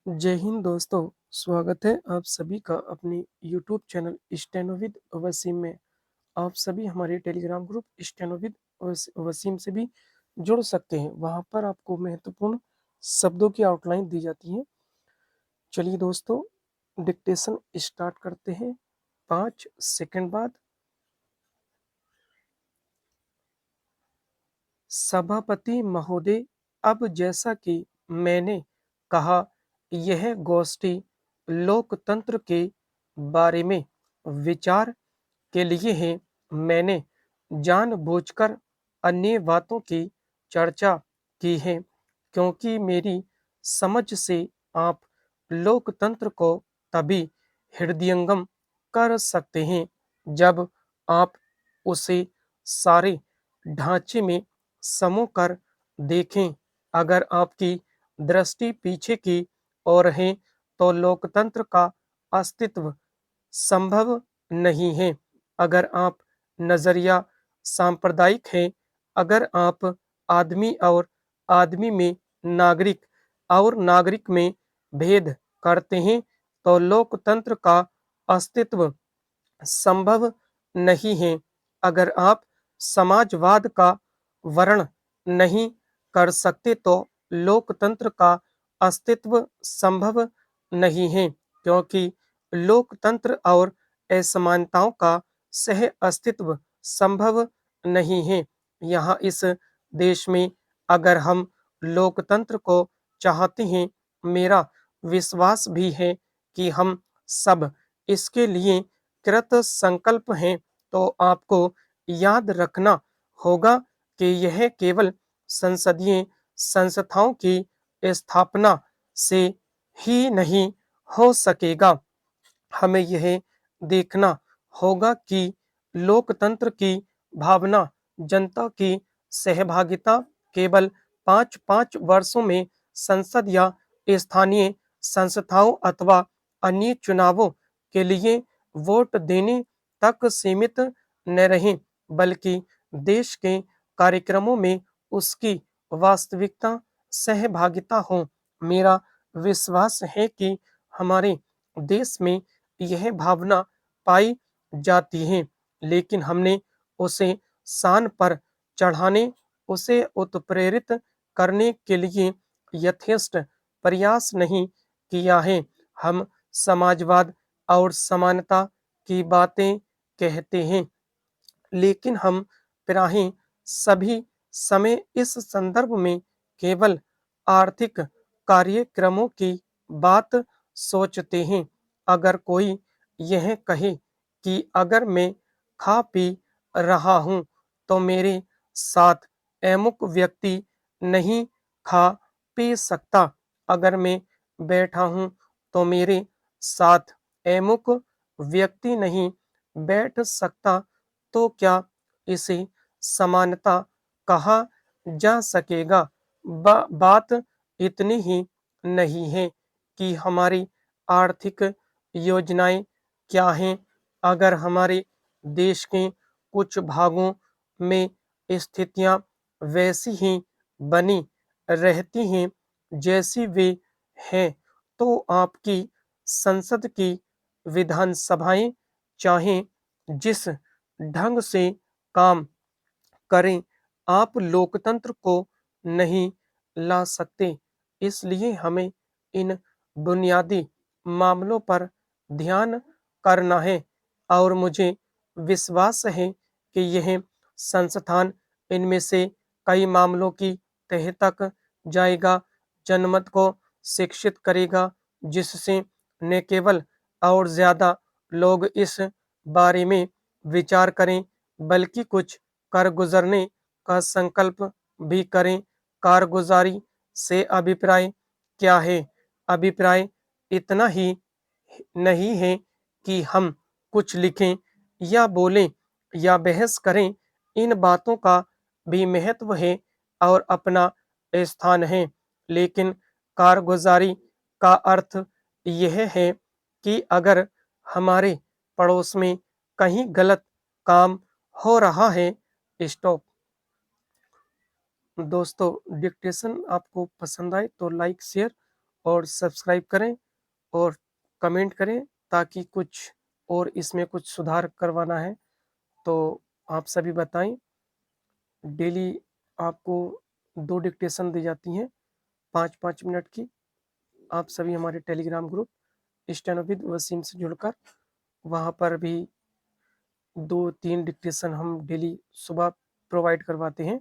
जय हिंद दोस्तों, स्वागत है आप सभी का अपने YouTube channel steno with Wasim में। आप सभी हमारे Telegram group steno with Wasim से भी जुड़ सकते हैं। वहां पर आपको महत्वपूर्ण शब्दों की आउटलाइन दी जाती है। चलिए दोस्तों, डिक्टेशन स्टार्ट करते हैं 5 सेकंड बाद। सभापति महोदय, अब जैसा कि मैंने कहा, यह गोष्ठी लोकतंत्र के बारे में विचार के लिए है। मैंने जानबूझकर अन्य बातों की चर्चा की है क्योंकि मेरी समझ से आप लोकतंत्र को तभी हृदयंगम कर सकते हैं जब आप उसे सारे ढांचे में समो कर देखें। अगर आपकी दृष्टि पीछे की ओर है तो लोकतंत्र का अस्तित्व संभव नहीं है। अगर आप नजरिया सांप्रदायिक है, अगर आप आदमी और आदमी में, नागरिक और नागरिक में भेद करते हैं तो लोकतंत्र का अस्तित्व संभव नहीं है। अगर आप समाजवाद का वर्ण नहीं कर सकते तो लोकतंत्र का अस्तित्व संभव नहीं है, क्योंकि लोकतंत्र और असमानताओं का सह अस्तित्व संभव नहीं है। यहाँ इस देश में अगर हम लोकतंत्र को चाहते हैं, मेरा विश्वास भी है कि हम सब इसके लिए कृत संकल्प हैं, तो आपको याद रखना होगा कि यह केवल संसदीय संस्थाओं की स्थापना से ही नहीं हो सकेगा। हमें यह देखना होगा कि लोकतंत्र की भावना, जनता की सहभागिता केवल 5-5 वर्षों में संसद या स्थानीय संस्थाओं अथवा अन्य चुनावों के लिए वोट देने तक सीमित न रहे, बल्कि देश के कार्यक्रमों में उसकी वास्तविकता सहभागिता हो। मेरा विश्वास है कि हमारे देश में यह भावना पाई जाती है, लेकिन हमने उसे शान पर चढ़ाने, उसे उत्प्रेरित करने के लिए यथेष्ट प्रयास नहीं किया है। हम समाजवाद और समानता की बातें कहते हैं, लेकिन हम प्रायः सभी समय इस संदर्भ में केवल आर्थिक कार्यक्रमों की बात सोचते हैं। अगर कोई यह कहे कि अगर मैं खा पी रहा हूँ तो मेरे साथ अमुक व्यक्ति नहीं खा पी सकता, अगर मैं बैठा हूँ तो मेरे साथ अमुक व्यक्ति नहीं बैठ सकता, तो क्या इसे समानता कहा जा सकेगा? बात इतनी ही नहीं है कि हमारी आर्थिक योजनाएं क्या हैं। अगर हमारे देश के कुछ भागों में स्थितियां वैसी ही बनी रहती हैं जैसी वे हैं, तो आपकी संसद की विधानसभाएं चाहे जिस ढंग से काम करें, आप लोकतंत्र को नहीं ला सकते। इसलिए हमें इन बुनियादी मामलों पर ध्यान करना है और मुझे विश्वास है कि यह संस्थान इनमें से कई मामलों की तह तक जाएगा, जनमत को शिक्षित करेगा, जिससे न केवल और ज्यादा लोग इस बारे में विचार करें, बल्कि कुछ कर गुजरने का संकल्प भी करें। कारगुजारी से अभिप्राय क्या है? अभिप्राय इतना ही नहीं है कि हम कुछ लिखें या बोलें या बहस करें, इन बातों का भी महत्व है और अपना स्थान है, लेकिन कारगुजारी का अर्थ यह है कि अगर हमारे पड़ोस में कहीं गलत काम हो रहा है। स्टॉप। दोस्तों, डिक्टेशन आपको पसंद आए तो लाइक, शेयर और सब्सक्राइब करें और कमेंट करें, ताकि कुछ और इसमें कुछ सुधार करवाना है तो आप सभी बताएं। डेली आपको 2 डिक्टेशन दी जाती हैं 5-5 मिनट की। आप सभी हमारे Telegram group steno with Wasim से जुड़कर वहाँ पर भी 2-3 डिक्टेशन हम डेली सुबह प्रोवाइड करवाते हैं।